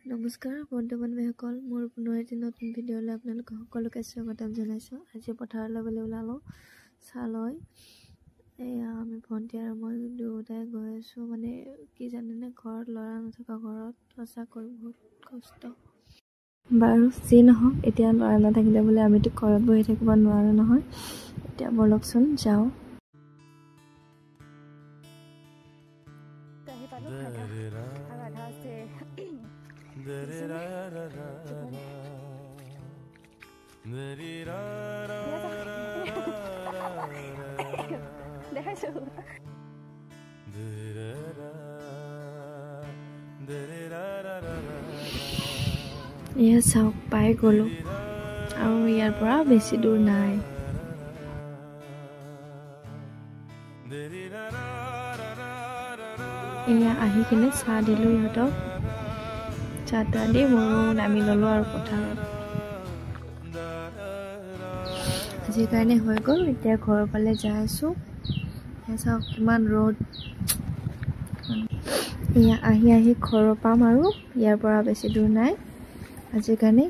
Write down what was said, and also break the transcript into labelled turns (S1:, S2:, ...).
S1: নমস্কাৰ বন্ধু বান্ধৱীসকল, মোৰ পুনৰ এটি নতুন ভিডিঅ'লৈ আপোনালোক সকলোকে স্বাগতম জনাইছোঁ। আজি পথাৰলৈ গ'লে ওলালোঁ চালৈ। এয়া আমি ভণ্টি আৰু মই দুয়োটাই গৈ আছোঁ। মানে কি জানেনে, ঘৰত ল'ৰা নথকা ঘৰত সঁচাকৈ বহুত কষ্ট। বাৰু যি নহওক, এতিয়া ল'ৰা নাথাকিলে বোলে আমিতো ঘৰত বহি থাকিব নোৱাৰোঁ নহয়। এতিয়া বলকচোন যাওঁ। এয়া চাওক, পাই গ'লোঁ আৰু ইয়াৰ পৰা বেছি দূৰ নাই। এয়া আহি কিনে চাহ দিলোঁ ইহঁতক। চাহ তাহ দি ময়ো নামি ল'লোঁ আৰু পথাৰত। আজিৰ কাৰণে হৈ গ'ল। এতিয়া ঘৰৰ ফালে যাই আছোঁ। চাওক কিমান ৰ'দ। এয়া আহি ঘৰ পাম আৰু ইয়াৰ পৰা বেছি দূৰ নাই আজিৰ কাৰণে।